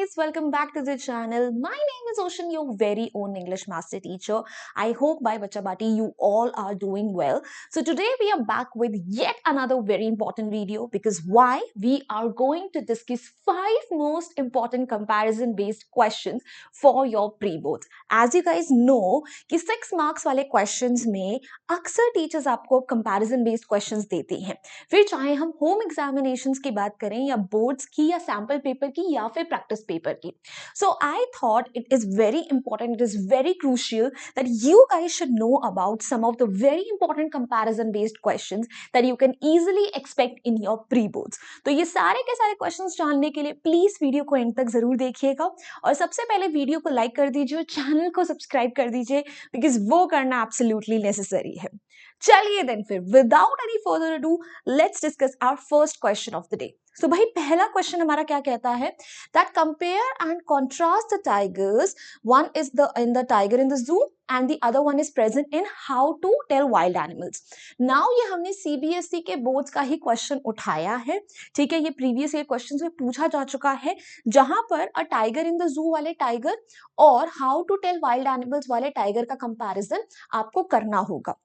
guys, welcome back to the channel. My name is Ocean, your very own English master teacher. I hope by Bacha Bati you all are doing well. So today we are back with yet another very important video because why? We are going to discuss 5 most important comparison based questions for your pre-boards. As you guys know कि 6 marks वाले questions में अक्सर teachers आपको comparison based questions देते हैं. फिर चाहे हम होम एग्जामिनेशंस की बात करें या बोर्ड्स की या सैम्पल पेपर की या फिर प्रैक्टिस पेपर की. So I thought it is very important, it is very crucial that you guys should know about some of the very important comparison based questions that you can easily expect in your pre boards. तो ये सारे के सारे questions जानने के लिए please video को and तक जरूर देखिएगा और सबसे पहले वीडियो को लाइक कर दीजिए और चैनल को सब्सक्राइब कर दीजिए बिकॉज वो करना एब्सोल्युटली नेसेसरी है. चलिए देन फिर without any further ado let's discuss our first question of the day. So भाई पहला क्वेश्चन हमारा क्या कहता है that compare and contrast the tigers. One is the in the tiger in the zoo and the other one is present in how to tell wild animals. Now ये हमने CBSE के boards का ही question उठाया है, ठीक है. ये previous year questions में पूछा जा चुका है जहां पर अ टाइगर इन द जू वाले टाइगर और how to tell wild animals वाले टाइगर का कंपैरिजन आपको करना होगा.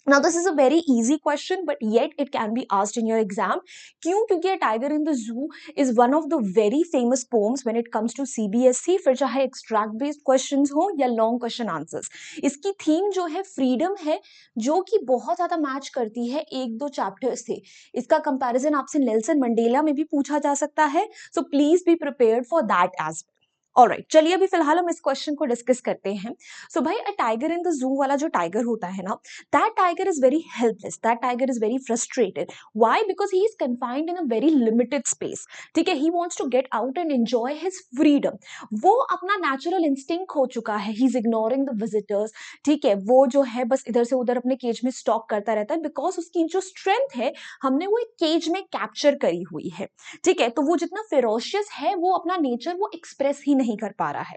Now this is a very easy question but yet it can be asked in your exam. क्यों? क्योंकि A Tiger in the Zoo is one of the very famous poems when it comes to CBSE. फिर चाहे extract based questions हो या long question answers. इसकी theme जो है freedom है जो कि बहुत ज्यादा मैच करती है एक दो चैप्टर्स से. इसका कंपैरिजन आपसे नेल्सन मंडेला में भी पूछा जा सकता है. So please be prepared for that as well. Alright, चलिए अभी फिलहाल हम इस क्वेश्चन को डिस्कस करते हैं. सो भाई अ टाइगर इन द जू वाला जो टाइगर होता है ना, that tiger is very helpless, that tiger is very frustrated. Why? Because he is confined in a very limited space. ठीक है, he wants to get out and enjoy his freedom. वो अपना natural instinct खो चुका है. He is ignoring the visitors. ठीक है, वो जो है बस इधर से उधर अपने केज में स्टॉक करता रहता है बिकॉज उसकी जो स्ट्रेंथ है हमने वो एक केज में कैप्चर करी हुई है. ठीक है, तो वो जितना फेरोशियस है वो अपना नेचर वो एक्सप्रेस ही नहीं कर पा रहा है.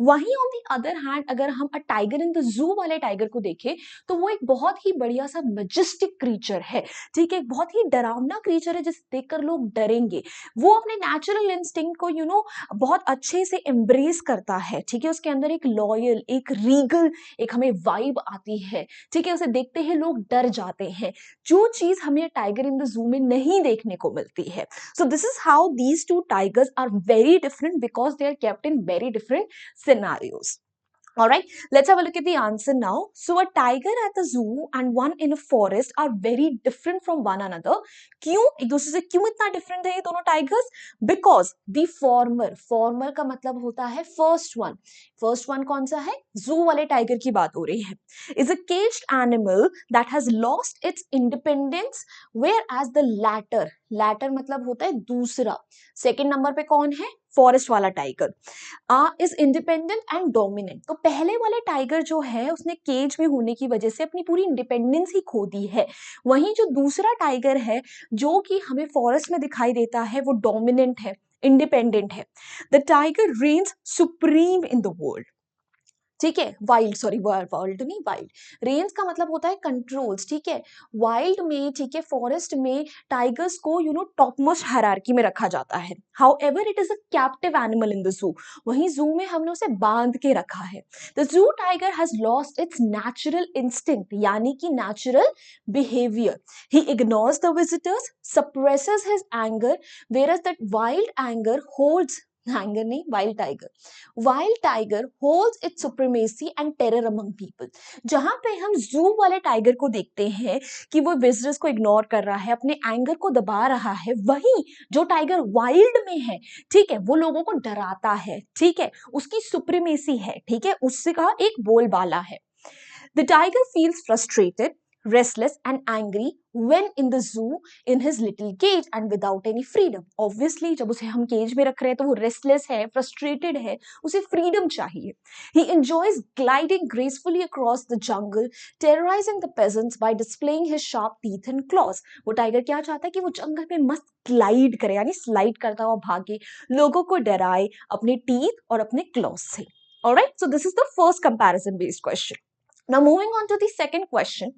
वहीं ऑन दी अदर हैंड अगर हम अ टाइगर इन द जू वाले टाइगर को देखें तो वो एक बहुत ही बढ़िया सा मैजेस्टिक क्रीचर है. ठीक है, बहुत ही डरावना क्रीचर है जिसे देखकर लोग डरेंगे. वो अपने नेचुरल इंस्टिंक्ट को बहुत अच्छे से एम्ब्रेस करता है. ठीक है, उसके अंदर एक लॉयल, एक रीगल, एक हमें वाइब आती है. ठीक है, उसे देखते ही लोग डर जाते हैं, जो चीज हमें टाइगर इन द जू में नहीं देखने को मिलती है. So this is how these two tigers are very different because they are kept in very different scenarios. All right, let's have a look at the answer now. So a tiger at the zoo and one in a forest are very different from one another. क्यों? एक दूसरे से क्यों इतना different है ये दोनों tigers? Because the former का मतलब होता है first one कौन सा है? zoo वाले tiger की बात हो रही है. Is a caged animal that has lost its independence, whereas the latter मतलब होता है दूसरा. second number पे कौन है? फॉरेस्ट वाला tiger is independent and dominant. तो पहले वाले टाइगर जो है उसने केज में होने की वजह से अपनी पूरी इंडिपेंडेंस ही खो दी है. वहीं जो दूसरा टाइगर है जो कि हमें फॉरेस्ट में दिखाई देता है वो डोमिनेंट है, इंडिपेंडेंट है. The tiger reigns supreme in the world. ठीक है, वर्ल्ड नहीं, वाइल्ड. रेंज का मतलब होता है कंट्रोल्स. ठीक है, वाइल्ड में, ठीक है, फॉरेस्ट में टाइगर्स को टॉप मोस्ट हायरार्की में रखा जाता है. However it is a captive animal in the जू. वहीं जू में हमने उसे बांध के रखा है. The zoo tiger has lost its natural instinct यानी कि natural behaviour. He ignores the visitors, suppresses his anger, whereas that wild anger नहीं, wild tiger holds its supremacy and terror among people. जहां पे हम जू वाले टाइगर को देखते हैं कि वो विजिटर्स को इग्नोर कर रहा है, अपने एंगर को दबा रहा है, वहीं जो टाइगर वाइल्ड में है, ठीक है, वो लोगों को डराता है. ठीक है, उसकी सुप्रीमेसी है. ठीक है, उसका एक बोलबाला है. The tiger feels frustrated, restless and angry when in the zoo in his little cage and without any freedom. Obviously जब उसे हम केज में रख रहे हैं तो वो restless है, frustrated है, उसे freedom चाहिए. He enjoys gliding gracefully across the jungle, terrorizing the peasants by displaying his sharp teeth and claws. वो टाइगर क्या चाहता है कि वो जंगल में मस्त ग्लाइड करे यानी स्लाइड करता हुआ भागे, लोगों को डराए अपने टीथ और अपने क्लॉज से. Alright, so this is the first comparison based question. Now, moving on to the second question,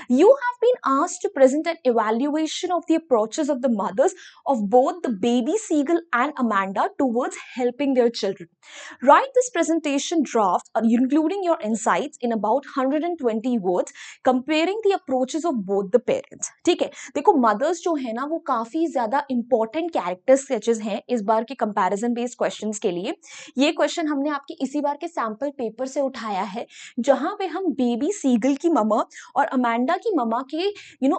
you have been asked to present an evaluation of the approaches of the mothers of both the baby seagull and Amanda towards helping their children. Write this presentation draft, including your insights, in about 120 words, comparing the approaches of both the parents. ठीक है, देखो mothers जो है ना वो काफी ज्यादा important character sketches हैं इस बार के comparison based questions के लिए. ये question हमने आपके इसी बार के sample paper से उठाया है, जहां पे हम बेबी सीगल की ममा और अमांडा की ममा के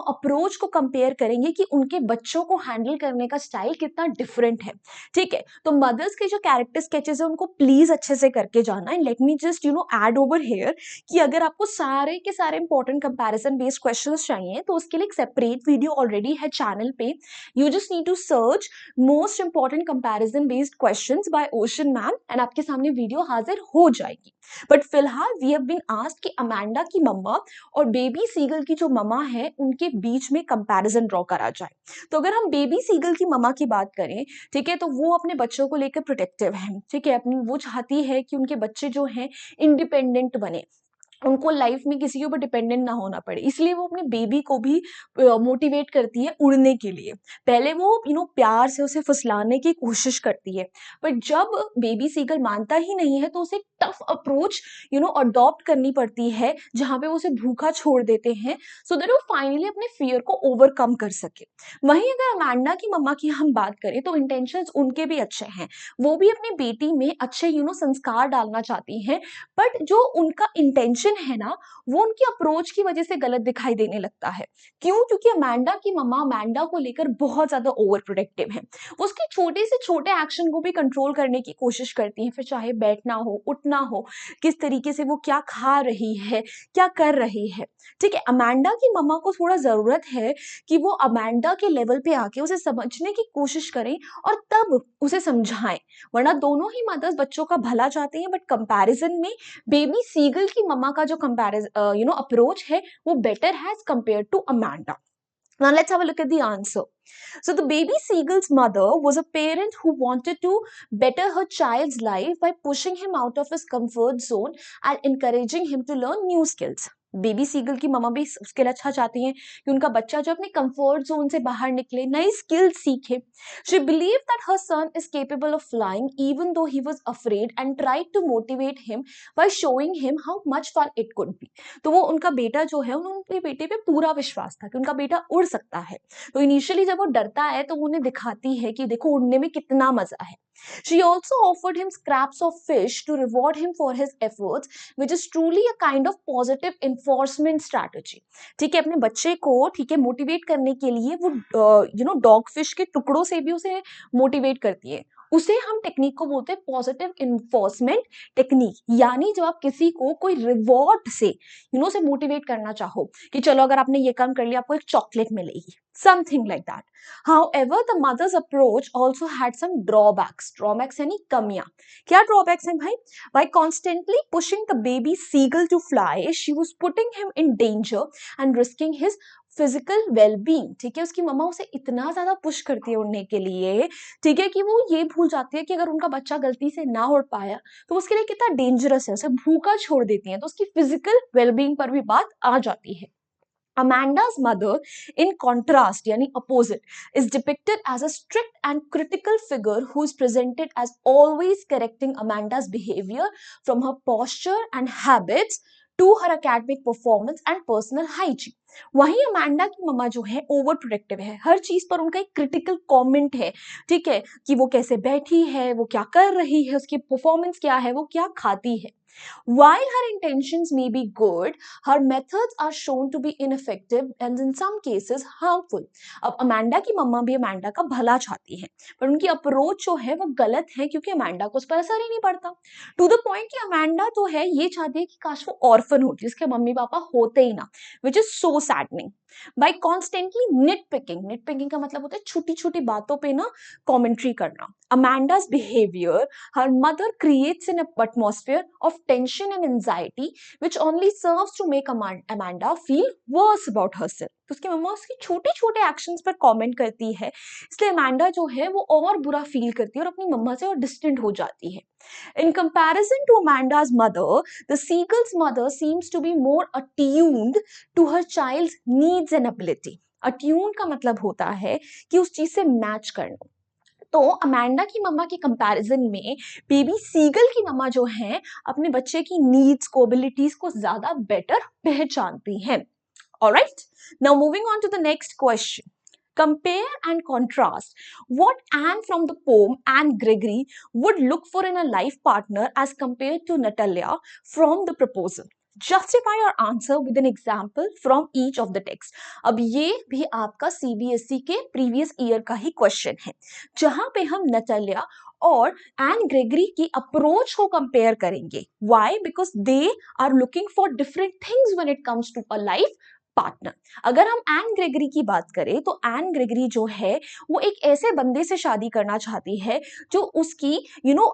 अप्रोच को कंपेयर करेंगे कि उनके बच्चों को हैंडल करने का स्टाइल कितना डिफरेंट है. ठीक है, तो मदर्स के जो कैरेक्टर स्केचेस है उनको प्लीज अच्छे से करके जाना. And let me just add over here कि अगर आपको सारे के सारे इंपॉर्टेंट कंपैरिजन बेस्ड क्वेश्चंस चाहिए तो उसके लिए एक सेपरेट वीडियो ऑलरेडी है चैनल पे. You just need to search most important comparison based questions by Ocean ma'am and आपके सामने वीडियो हाजिर हो जाएगी. बट फिलहाल वी हैव बीन आस्क्ड कि अमांडा की मम्मा और बेबी सीगल की जो मम्मा है उनके बीच में कंपैरिजन ड्रॉ करा जाए. तो अगर हम बेबी सीगल की मम्मा की बात करें, ठीक है, तो वो अपने बच्चों को लेकर प्रोटेक्टिव है. ठीक है, अपनी वो चाहती है कि उनके बच्चे जो हैं इंडिपेंडेंट बने, उनको लाइफ में किसी के ऊपर डिपेंडेंट ना होना पड़े, इसलिए वो अपने बेबी को भी मोटिवेट करती है उड़ने के लिए. पहले वो प्यार से उसे फुसलाने की कोशिश करती है, पर जब बेबी सीगल मानता ही नहीं है तो उसे टफ अप्रोच अडॉप्ट करनी पड़ती है, जहां पे वो उसे भूखा छोड़ देते हैं सो दैट वो फाइनली अपने फियर को ओवरकम कर सके. वहीं अगर अमांडा की मम्मा की हम बात करें तो इंटेंशंस उनके भी अच्छे हैं. वो भी अपनी बेटी में अच्छे संस्कार डालना चाहती हैं, बट जो उनका इंटेंशन है ना वो उनकी अप्रोच की वजह से गलत दिखाई देने लगता है. क्यों? क्योंकि अमांडा की मम्मा अमांडा को लेकर बहुत ज्यादा ओवर प्रोटेक्टिव है. वो उसके छोटे से छोटे एक्शन को भी कंट्रोल करने की कोशिश करती है, फिर चाहे बैठना हो, उठना हो, किस तरीके से वो क्या खा रही है, क्या कर रही है. ठीक है, अमांडा की मम्मा को थोड़ा जरूरत है कि वो अमांडा के लेवल पे आके उसे समझने की कोशिश करें और तब उसे समझाएं. वरना दोनों ही मदर्स बच्चों का भला चाहती हैं, बट कंपैरिजन में बेबी सीगल की मम्मा का जो कंपैरिजन अप्रोच है वो बेटर है as compare to Amanda. Now let's have a look at the answer. So the baby seagull's mother was a parent who wanted to better her child's life by pushing him out of his comfort zone and encouraging him to learn new skills. Baby seagull की mama भी उसके लिए अच्छा चाहती हैं कि उनका बच्चा जो अपने कंफर्ट जोन से बाहर निकले, नई स्किल सीखे. She believed that her son is capable of flying even though he was afraid and tried to motivate him by showing him how much fun it could be. तो वो उनका बेटा जो है उनके बेटे पे पूरा विश्वास था कि उनका बेटा उड़ सकता है. तो इनिशियली जब वो डरता है तो वो उन्हें दिखाती है कि देखो उड़ने में कितना मजा है. She also offered him scraps of fish to reward him for his efforts, which is truly a kind of positive enforcement strategy. ठीक है, अपने बच्चे को ठीक है मोटिवेट करने के लिए वो डॉग फिश के टुकड़ों से भी उसे मोटिवेट करती है. उसे हम टेक्निक को बोलते हैं पॉजिटिव इन्फोर्समेंट टेक्निक. यानी जब आप किसी को कोई रिवॉर्ड से उसे मोटिवेट करना चाहो कि चलो अगर आपने ये काम कर लिया आपको एक चॉकलेट मिलेगी, something like that. However, the mother's approach also had some drawbacks. Drawbacks यानी कमियां. क्या drawbacks हैं भाई? By constantly pushing the baby seagull to fly, she was putting him in danger and risking his physical wellbeing. ठीक है, उसकी मम्मा उसे इतना ज्यादा पुश करती है उड़ने के लिए, ठीक है, कि वो ये भूल जाती है कि अगर उनका बच्चा गलती से ना उड़ पाया तो उसके लिए कितना डेंजरस है, उसे भूखा छोड़ देती है. तो उसकी फिजिकल वेलबींग पर भी बात आ जाती है. Amanda's mother, in contrast, yani opposite, is depicted as a strict and critical figure who is presented as always correcting Amanda's behavior from her posture and habits to her academic performance and personal hygiene. वहीं Amanda की मम्मा जो है over protective है, हर चीज पर उनका एक critical comment है. ठीक है, कि वो कैसे बैठी है, वो क्या कर रही है, उसकी परफॉर्मेंस क्या है, वो क्या खाती है. While her intentions may be good, her methods are shown to be ineffective and in some cases harmful. अब अमांडा की मम्मा भी अमांडा का भला चाहती है, पर उनकी अप्रोच जो है वो गलत है क्योंकि अमांडा को उस पर असर ही नहीं पड़ता. टू द पॉइंट कि अमांडा तो है ये चाहती है कि काश वो ऑर्फन होती, जिसके मम्मी पापा होते ही ना, which is so saddening. By constantly nitpicking का मतलब होता है छोटी छोटी बातों पे ना कॉमेंट्री करना. अमेंडा's behavior, her mother creates an atmosphere of tension and anxiety which only serves to make Amanda feel worse about herself. तो उसकी मम्मा उसके छोटे छोटे एक्शंस पर कमेंट करती है, इसलिए अमेंडा जो है वो और बुरा फील करती है और अपनी मम्मा से और डिस्टेंट हो जाती है. In comparison to Amanda's mother, the seagull's mother seems to be more attuned to her child's needs and ability. Attuned का मतलब होता है कि उस चीज से मैच करना. तो अमेंडा की मम्मा के कंपैरिजन में बेबी सीगल की मम्मा जो है अपने बच्चे की नीड्स को एबिलिटीज को ज्यादा बेटर पहचानती हैं. Alright, now moving on to the next question. Compare and contrast what Anne from the poem Anne Gregory would look for in a life partner as compared to Natalia from the proposal. Justify your answer with an example from each of the text. अब ये भी आपका CBSE के previous year का ही question है, जहां पे हम नटालिया और एन ग्रेगरी की अप्रोच को कंपेयर करेंगे. Why? Because they are looking for different things when it comes to a life partner. अगर हम एन ग्रेगरी की बात करें तो एन ग्रेगरी जो है वो एक ऐसे बंदे से शादी करना चाहती है जो उसकी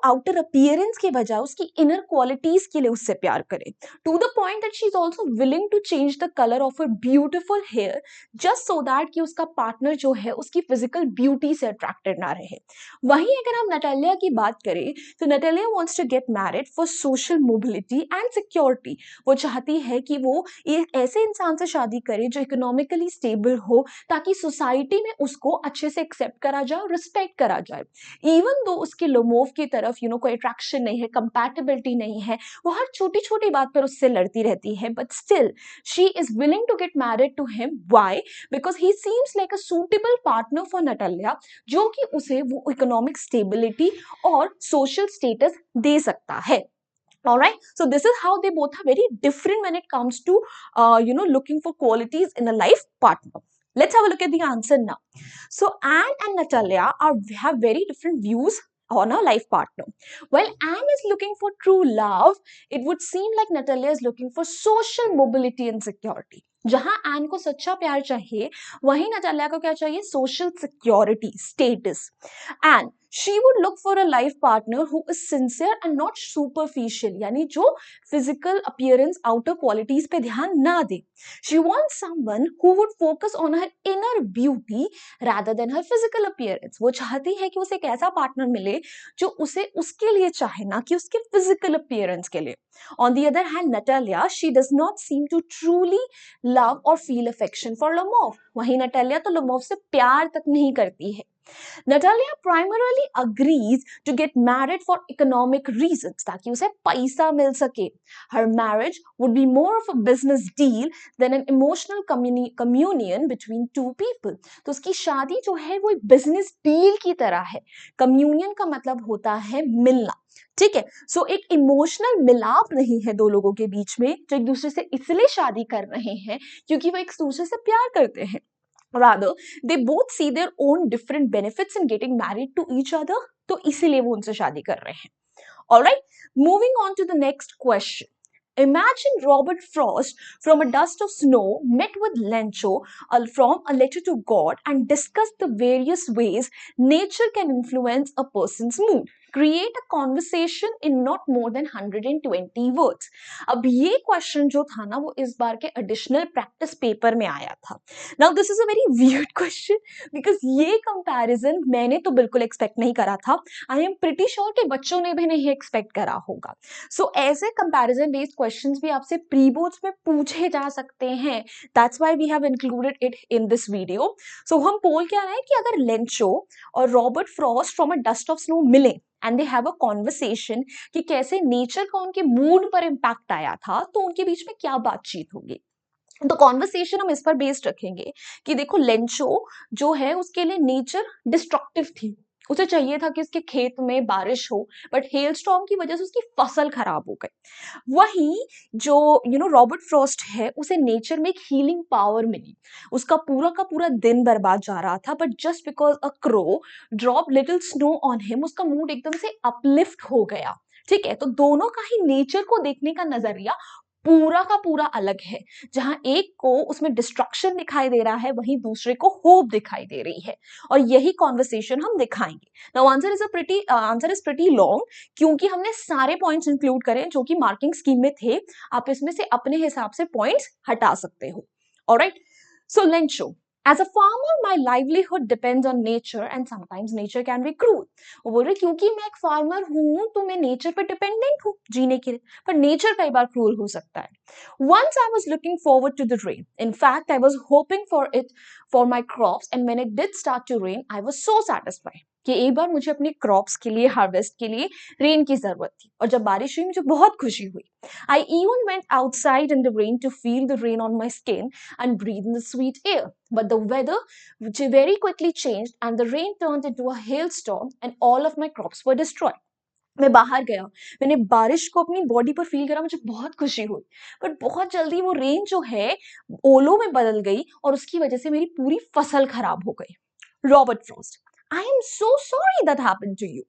आउटर अपीयरेंस के बजाय उसकी इनर क्वालिटीज के लिए उससे प्यार करे, to the point that she is also willing to change the colour of her beautiful hair just so that कि उसका पार्टनर जो है उसकी फिजिकल ब्यूटी से अट्रैक्टेड ना रहे. वहीं अगर हम नटालिया की बात करें तो Natalia wants to get married for social mobility and security. वो चाहती है कि वो एक ऐसे इंसान से शादी करे जो इकोनॉमिकली स्टेबल हो ताकि सोसाइटी में उसको अच्छे से एक्सेप्ट करा जाए और रिस्पेक्ट करा जाए. इवन दो उसके लोमोव की तरफ कोई अट्रैक्शन नहीं है, कंपैटिबिलिटी नहीं है, वो हर छोटी छोटी बात पर उससे लड़ती रहती है, but still she is willing to get married to him. Why? Because he seems like a suitable partner for Natalia, जो कि उसे वो इकोनॉमिक स्टेबिलिटी और सोशल स्टेटस दे सकता है. All right, so this is how they both are very different when it comes to looking for qualities in a life partner. Let's have a look at the answer now. So Anne and Natalia have very different views on a life partner. While Anne is looking for true love, it would seem like Natalia is looking for social mobility and security. जहां N को सच्चा प्यार चाहिए वहीं Natalia को क्या चाहिए? Social security, status. And she would look for a life partner who is sincere and not superficial, यानी जो physical appearance, outer qualities पे ध्यान ना दे. She wants someone who would focus on her inner beauty rather than her physical appearance. वो चाहती है कि उसे एक ऐसा पार्टनर मिले जो उसे उसके लिए चाहे, ना कि उसके physical appearance के लिए. On the other hand, Natalia, she does not seem to truly love or feel affection for Lomov. वहीं नटालिया तो लोमोव से प्यार तक नहीं करती है. Natalia primarily agrees to get married for economic reasons, ताकि उसे पैसा मिल सके. Her marriage would be more of a business deal than an emotional communion between two people. तो उसकी शादी जो है वो एक business deal की तरह है. Communion का मतलब होता है मिलना. ठीक है, सो एक इमोशनल मिलाप नहीं है दो लोगों के बीच में जो एक दूसरे से इसलिए शादी कर रहे हैं क्योंकि वो एक दूसरे से प्यार करते हैं. Rather, they both see their own different benefits in getting married to each other. तो इसीलिए वो उनसे शादी कर रहे हैं. All right, moving on to the next question. Imagine Robert Frost from A Dust of Snow met with Lencho from A Letter to God and discussed the various ways nature can influence a person's mood. Create a conversation in not more than 120 words. अब ये question जो था ना वो इस बार के additional practice paper में आया था. Now this is a very weird question because ये कंपैरिजन मैंने तो बिल्कुल एक्सपेक्ट नहीं करा था. I am pretty sure कि बच्चों ने भी नहीं एक्सपेक्ट करा होगा. So ऐसे कंपैरिजन बेस्ड क्वेश्चंस भी आपसे प्री बोर्ड्स में पूछे जा सकते हैं. That's why we have included it in this video. So हम पोल क्या रहे हैं कि अगर लेंचो और Robert Frost from a dust of snow मिले and they have a conversation कि कैसे नेचर का उनके मूड पर इम्पैक्ट आया था, तो उनके बीच में क्या बातचीत होगी. तो कॉन्वर्सेशन हम इस पर बेस्ड रखेंगे कि देखो लेंचो जो है उसके लिए नेचर डिस्ट्रक्टिव थी. उसे चाहिए था कि उसके खेत में बारिश हो, बट हेल स्टॉर्म की वजह से उसकी फसल खराब हो गई. वहीं जो रॉबर्ट फ्रॉस्ट है उसे नेचर में एक हीलिंग पावर मिली. उसका पूरा का पूरा दिन बर्बाद जा रहा था, but just because a crow drop little snow on him उसका मूड एकदम से अपलिफ्ट हो गया. ठीक है, तो दोनों का ही नेचर को देखने का नजरिया पूरा का पूरा अलग है। जहां एक को उसमें डिस्ट्रक्शन दिखाई दे रहा है, वहीं दूसरे को होप दिखाई दे रही है, और यही कॉन्वर्सेशन हम दिखाएंगे। Now answer is pretty long, क्योंकि हमने सारे पॉइंट्स इंक्लूड करें जो कि मार्किंग स्कीम में थे। आप इसमें से अपने हिसाब से पॉइंट्स हटा सकते हो। Alright, so let's show. As a farmer, my livelihood depends on nature and sometimes nature can be cruel. वो बोल रहे क्योंकि मैं एक फार्मर हूं तो मैं नेचर पे डिपेंडेंट हूँ जीने के लिए, पर नेचर कई बार क्रूअल हो सकता है। Once I was looking forward to the rain. In fact, I was hoping for it for my crops, and when it did start to rain, I was so satisfied कि एक बार मुझे अपनी crops के लिए, harvest के लिए rain की जरूरत थी, और जब बारिश हुई मुझे बहुत खुशी हुई। I even went outside in the rain to feel the rain on my skin and breathe in the sweet air. But the weather which very quickly changed and the rain turned into a hailstorm and all of my crops were destroyed. मैं बाहर गया, मैंने बारिश को अपनी body पर feel करा, मुझे बहुत खुशी हुई, बट बहुत जल्दी वो रेन जो है ओलों में बदल गई और उसकी वजह से मेरी पूरी फसल खराब हो गई। Robert Frost, I am so sorry that happened to you.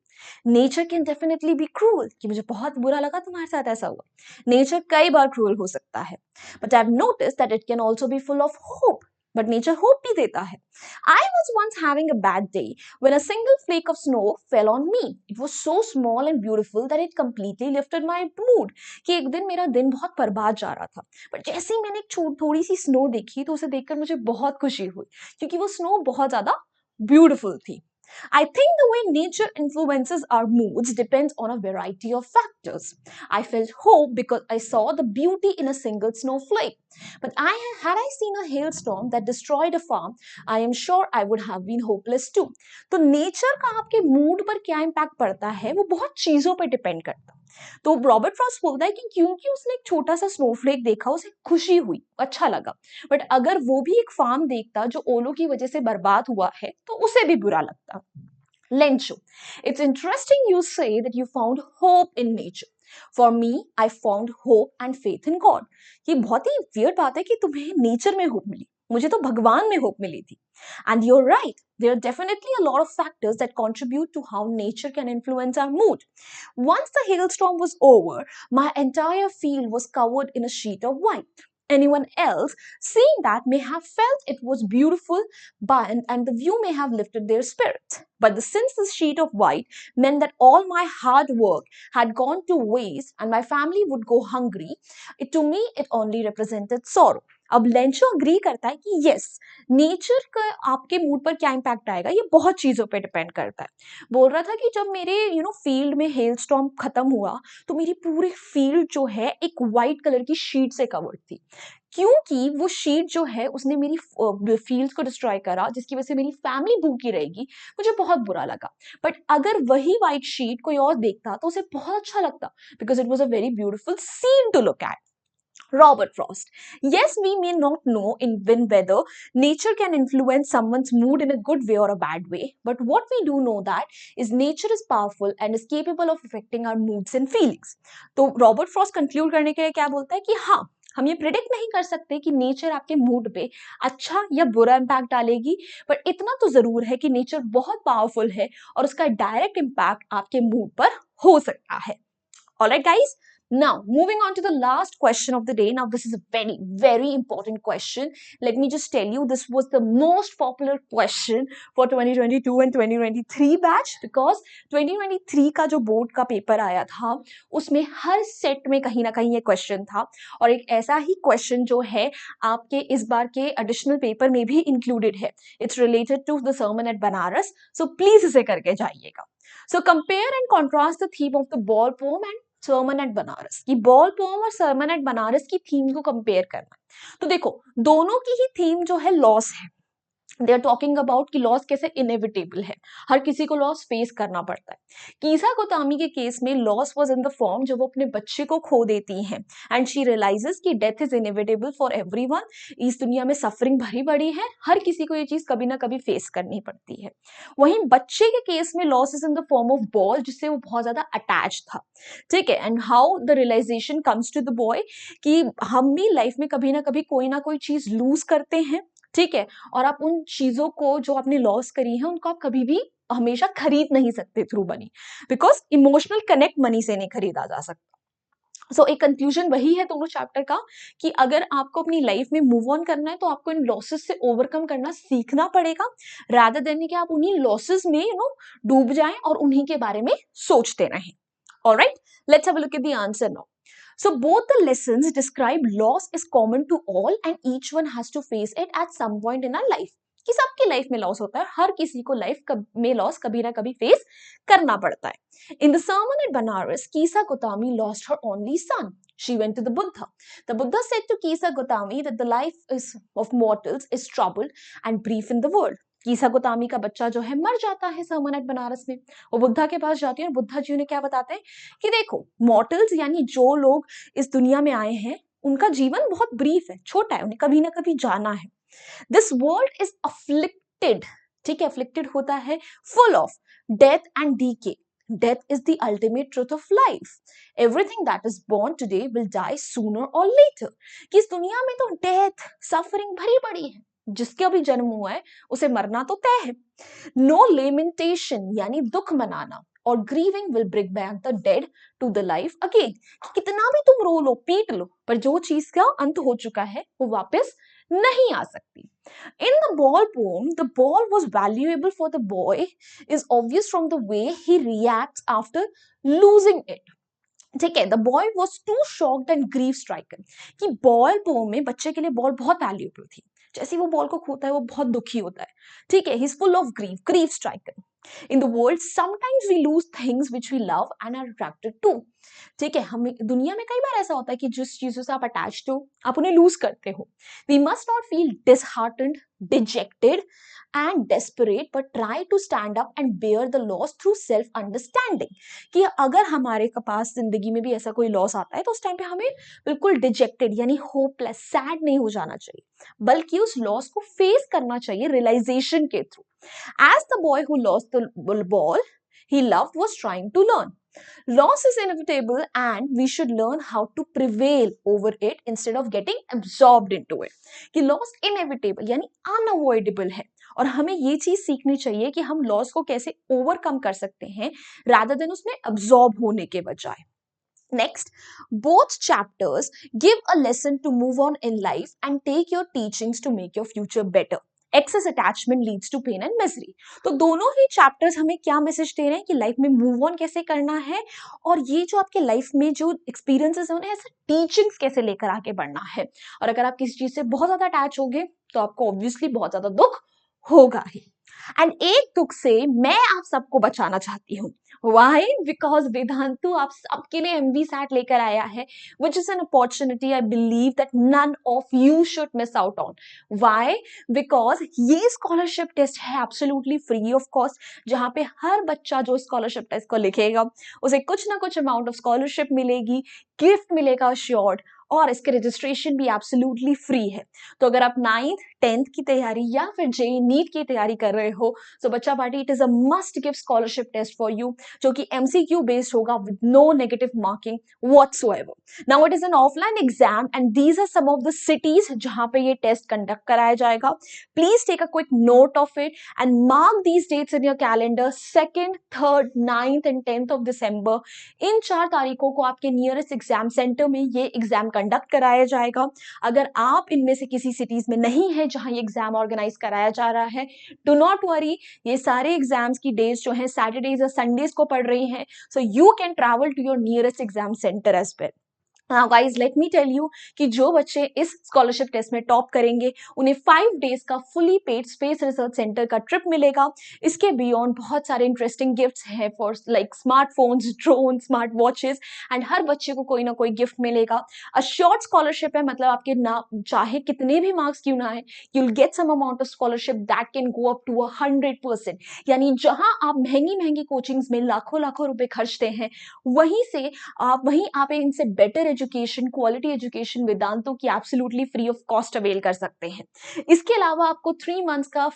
Nature can definitely be cruel, कि मुझे बहुत बुरा लगा तुम्हारे साथ ऐसा हुआ। नेचर कई बार क्रूअल हो सकता है, but I have noticed that it can also be full of hope, but nature hope भी देता है। I was once having a bad day when a single flake of snow fell on me. It was so small and beautiful that it completely lifted my mood. कि एक दिन मेरा दिन बहुत बर्बाद जा रहा था, पर जैसे ही मैंने एक थोड़ी सी स्नो देखी तो उसे देखकर मुझे बहुत खुशी हुई, क्योंकि वो स्नो बहुत ज्यादा ब्यूटीफुल थी। I think the way nature influences our moods depends on a variety of factors. I felt hope because I saw the beauty in a single snowflake. But had I seen a hailstorm that destroyed a farm, I am sure I would have been hopeless too. तो nature का आपके mood पर क्या impact पड़ता है वो बहुत चीजों पर डिपेंड करता है। तो रॉबर्ट फ्रॉस्ट बोलता है कि क्योंकि उसने एक छोटा सा स्नोफ्लेक देखा उसे खुशी हुई, अच्छा लगा, बट अगर वो भी एक फार्म देखता जो ओलों की वजह से बर्बाद हुआ है तो उसे भी बुरा लगता। Lenshu, it's interesting you say that you found hope in nature. For me, I found hope and faith in God. ये बहुत ही weird बात है कि तुम्हें नेचर में होप मिली, मुझे तो भगवान में होप मिली थी। And you're right, there are definitely a lot of factors that contribute to how nature can influence our mood. Once the hailstorm was over, my entire field was covered in a sheet of white. Anyone else seeing that may have felt it was beautiful and the view may have lifted their spirits. But since this sheet of white meant that all my hard work had gone to waste and my family would go hungry, to me it only represented sorrow. अब Lencho agree करता है कि yes, nature का आपके mood पर क्या impact आएगा ये बहुत चीजों पे डिपेंड करता है। बोल रहा था कि जब मेरे फील्ड में हेल स्टॉर्म खत्म हुआ तो मेरी पूरी फील्ड जो है एक वाइट कलर की शीट से कवर्ड थी, क्योंकि वो शीट जो है उसने मेरी फील्ड को डिस्ट्रॉय करा, जिसकी वजह से मेरी फैमिली भूखी रहेगी, मुझे बहुत बुरा लगा। बट अगर वही वाइट शीट कोई और देखता तो उसे बहुत अच्छा लगता, because it was a very beautiful scene to look at. Robert Frost. Yes, we may not know whether nature can influence someone's mood in a good way or a bad way, but what we do know that is nature is powerful and is capable of affecting our moods and feelings. तो Robert Frost conclude करने के लिए क्या बोलता है कि हाँ, हम ये प्रिडिक्ट नहीं कर सकते कि नेचर आपके मूड पे अच्छा या बुरा इम्पैक्ट डालेगी, पर इतना तो जरूर है कि नेचर बहुत पावरफुल है और उसका डायरेक्ट इम्पैक्ट आपके मूड पर हो सकता है। Alright, guys. Now, moving on to the last question of the day. Now, this is a very, very important question. Let me just tell you, this was the most popular question for 2022 and 2023 batch because 2023 का जो board का paper आया था उसमें हर set में कहीं ना कहीं ये क्वेश्चन था, और एक ऐसा ही क्वेश्चन जो है आपके इस बार के एडिशनल पेपर में भी इंक्लूडेड है। It's related to the sermon at Banaras, so please इसे करके जाइएगा। So compare and contrast the theme of the ball poem and sermon at Banaras, कि बॉल पोम और sermon at बनारस की थीम को कंपेयर करना। तो देखो दोनों की ही थीम जो है लॉस है। दे आर टॉकिंग अबाउट कि लॉस कैसे इनएविटेबल है, हर किसी को लॉस फेस करना पड़ता है। कीसा गोतामी के केस में loss was in the form जब वो अपने बच्चे को खो देती हैं एंड शी रियलाइजेस कि death is inevitable for everyone. इस दुनिया में सफरिंग भरी पड़ी है, हर किसी को ये चीज कभी ना कभी फेस करनी पड़ती है। वहीं बच्चे के केस में loss is in the form of ball, जिससे वो बहुत ज्यादा अटैच था, ठीक है। And how the realisation comes to the boy कि हम भी लाइफ में कभी ना कोई चीज लूज करते हैं, ठीक है, और आप उन चीजों को जो आपने लॉस करी है उनको आप कभी भी हमेशा खरीद नहीं सकते through money, because emotional connect money से नहीं खरीदा जा सकता। सो एक कंक्लूजन वही है दोनों चैप्टर का कि अगर आपको अपनी लाइफ में मूव ऑन करना है तो आपको इन लॉसेस से ओवरकम करना सीखना पड़ेगा, रादर देन कि आप उन्हीं लॉसेस में डूब जाएं और उन्हीं के बारे में सोचते रहें. Alright, let's have a look at the answer now. So both the lessons describe loss is common to all and each one has to face it at some point in our life. कि सबकी life में loss होता है, हर किसी को life में loss कभी ना कभी फेस करना पड़ता है. In the sermon at Banaras, Kisa Gotami lost her only son. She went to the Buddha. The Buddha said to Kisa Gotami that the life of mortals is troubled and brief in the world. कीसा Gotami का बच्चा जो है मर जाता है sermon at Banaras में. वो बुद्धा के पास जाती है और बुद्धा जी उन्हें क्या बताते हैं कि देखो, मॉर्टल्स यानी जो लोग इस दुनिया में आए हैं उनका जीवन बहुत ब्रीफ है, छोटा है, उन्हें कभी ना कभी जाना है. दिस वर्ल्ड इज अफ्लिक्टेड, ठीक है, अफ्लिक्टेड होता है, full of death and decay. Death is the ultimate truth of life. Everything that is born today will die sooner or later. कि इस दुनिया में तो डेथ सफरिंग भरी पड़ी है, जिसका भी जन्म हुआ है उसे मरना तो तय है. No lamentation यानी दुख मनाना और grieving will bring back the dead to the life again. कितना भी तुम रो लो, पीट लो, पर जो चीज का अंत हो चुका है वो वापस नहीं आ सकती. In the ball poem, the ball was valuable for the boy is obvious from the way he reacts after losing it. ठीक है, the boy was too shocked and grief stricken. कि बॉल पोम में बच्चे के लिए ball बहुत valuable थी, जैसे वो बॉल को खोता है वो बहुत दुखी होता है. ठीक है, he is full of grief stricken. In the world sometimes we lose things which we love and are attracted to. ठीक है, हमें दुनिया में कई बार ऐसा होता है कि जिस चीजों से आप अटैच्ड हो आप उन्हें लूज करते हो. We must not feel disheartened, dejected and desperate, but try to stand up and bear the loss through self understanding. कि अगर हमारे पास जिंदगी में भी ऐसा कोई लॉस आता है तो उस टाइम पे हमें बिल्कुल डिजेक्टेड यानी होपलेस, सैड नहीं हो जाना चाहिए, बल्कि उस लॉस को फेस करना चाहिए रियलाइजेशन के through. As the boy who lost the ball he loved was trying to learn. Loss is inevitable and we should learn how to prevail over it instead of getting absorbed into it. कि loss inevitable यानी unavoidable है और हमें ये चीज सीखनी चाहिए कि हम लॉस को कैसे ओवरकम कर सकते हैं rather than उसमें absorb होने के बजाय. Next, both chapters give a lesson to move on in life and take your teachings to make your future better. Excess attachment leads to pain and misery. तो दोनों ही chapters हमें क्या message दे रहे हैं कि लाइफ में मूव ऑन कैसे करना है और ये जो आपके लाइफ में जो एक्सपीरियंसेस हैं उन्हें ऐसे टीचिंग्स कैसे लेकर आगे बढ़ना है. और अगर आप किसी चीज से बहुत ज्यादा अटैच होगे तो आपको ऑब्वियसली बहुत ज्यादा दुख होगा ही. एंड एक दुख से मैं आप सबको बचाना चाहती हूँ. Why? Because वेदांतु आप सबके लिए MVSAT लेकर आया है, which is an opportunity I believe that none of you should miss out on. Why? Because ये स्कॉलरशिप टेस्ट है absolutely free of cost, जहाँ पे हर बच्चा जो स्कॉलरशिप टेस्ट को लिखेगा उसे कुछ ना कुछ अमाउंट ऑफ स्कॉलरशिप मिलेगी, गिफ्ट मिलेगा श्योर्ड, और इसके रजिस्ट्रेशन भी एब्सोल्युटली फ्री है. तो अगर आप 9th 10th की तैयारी या फिर जेईई नीट की तैयारी कर रहे हो तो बच्चा party it is a must give scholarship test for you, जो कि एमसीक्यू बेस्ड होगा with no negative marking whatsoever. Now it is an offline exam and these are some of the cities जहां पे ये टेस्ट कंडक्ट कराया जाएगा. Please take a quick note of it and mark these dates in your calendar. 2nd, 3rd, 9th and 10th of December, इन 4 तारीखों को आपके nearest exam centre में ये एग्जाम कंडक्ट कराया जाएगा. अगर आप इनमें से किसी सिटीज में नहीं है जहां ये एग्जाम ऑर्गेनाइज कराया जा रहा है, डू नॉट वरी, ये सारे एग्जाम्स की डेज जो है सैटरडेज और संडेज को पड़ रही हैं, so you can travel to your nearest exam centre as well. Now guys, let me tell you कि जो बच्चे इस स्कॉलरशिप टेस्ट में टॉप करेंगे उन्हें 5 डेज का fully paid space research centre का ट्रिप मिलेगा. इसके बियॉन्ड बहुत सारे इंटरेस्टिंग गिफ्ट्स हैं for like smartphones, drone, smart watches and हर बच्चे को कोई ना कोई गिफ्ट मिलेगा. अ शॉर्ट स्कॉलरशिप है, मतलब आपके ना चाहे कितने भी मार्क्स क्यों ना है, you will get some amount of scholarship that can go up to 100%. यानी जहां आप महंगी महंगी कोचिंग्स में लाखों लाखों रुपए खर्चते हैं वहीं आप इनसे बेटर एजुकेशन, क्वालिटी एजुकेशन वेदांतों की absolutely free of cost avail कर सकते हैं. इसके अलावा आपको 3 मंथ्स का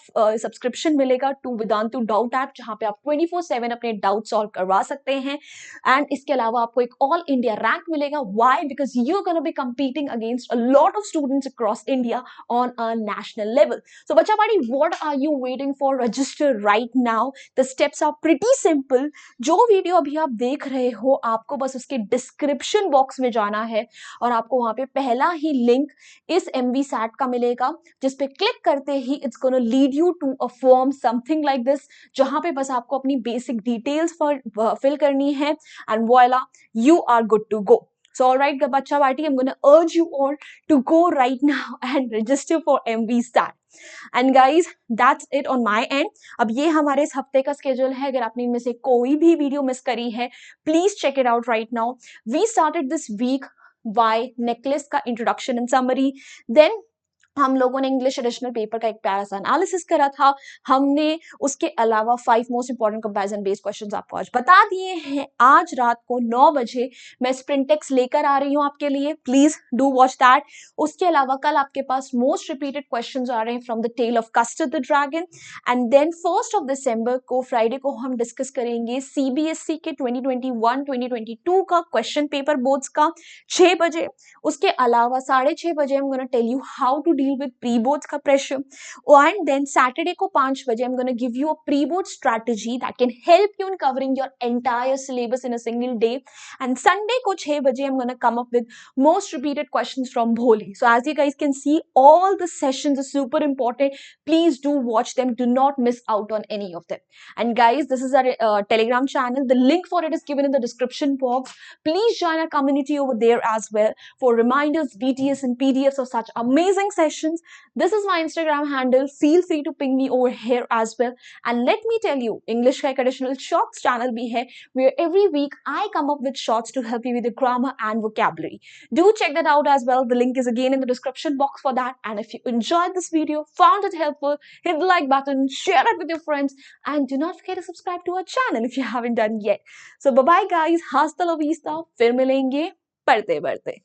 सब्सक्रिप्शन मिलेगा टू वेदांतु डाउट ऐप, जहां पे आप 24/7 अपने डाउट सॉल्व करवा सकते हैं. एंड इसके अलावा आपको एक ऑल इंडिया रैंक मिलेगा. Why? Because you are gonna be competing against a lot of students across India on a national level. So बच्चा party, what are you waiting for? Register right now. The steps are pretty simple. जो video अभी आप देख रहे हो आपको बस उसके डिस्क्रिप्शन बॉक्स में जाना जाना है और आपको वहां पे पहला ही लिंक इस MV सैट का मिलेगा, जिसपे क्लिक करते ही it's gonna lead you to a form something like this, जहां पे बस आपको अपनी बेसिक डिटेल्स फिल करनी है and voila, you are good to go. So all right, Bacha Bati, I'm going to urge you all to go right now and register for MV Star. And guys, that's it on my end. अब ये हमारे इस हफ्ते का schedule है. अगर आपने इनमें से कोई भी वीडियो मिस करी है, please check it out right now. We started this week by necklace का introduction and summary. Then हम लोगों ने इंग्लिश एडिशनल पेपर का एक प्यारा सा एनालिसिस करा था. हमने उसके अलावा 5 most important comparison based questions आपको आज बता दिए हैं. आज रात को 9 बजे मैं स्प्रिंटेक्स लेकर आ रही हूँ आपके लिए. Please do watch that. उसके अलावा कल आपके पास मोस्ट रिपीटेड क्वेश्चंस आ रहे हैं from the tale of Custard the Dragon. And then 1 दिसंबर को फ्राइडे को हम डिस्कस करेंगे CBSE के 2021-2022 का क्वेश्चन पेपर बोर्ड्स का 6 बजे. उसके अलावा 6:30 बजे I'm gonna tell you how to deal with pre-boards का pressure. And then Saturday को 5 बजे I'm gonna give you a pre-board strategy that can help you in covering your entire syllabus in a single day. And Sunday को 6 बजे I'm gonna come up with most repeated questions from Bholi. So as you guys can see, all the sessions are super important. Please do watch them. Do not miss out on any of them. And guys, this is our Telegram channel. The link for it is given in the description box. Please join our community over there as well for reminders, BTS, and PDFs of such amazing sessions. This is my Instagram handle. Feel free to ping me over here as well. And let me tell you, English का एक additional shorts channel भी है, where every week I come up with shorts to help you with the grammar and vocabulary. Do check that out as well. The link is again in the description box for that. And if you enjoyed this video, found it helpful, hit the like button, share it with your friends, and do not forget to subscribe to our channel if you haven't done yet. So bye bye guys. Hasta la vista. फिर मिलेंगे पढ़ते पढ़ते.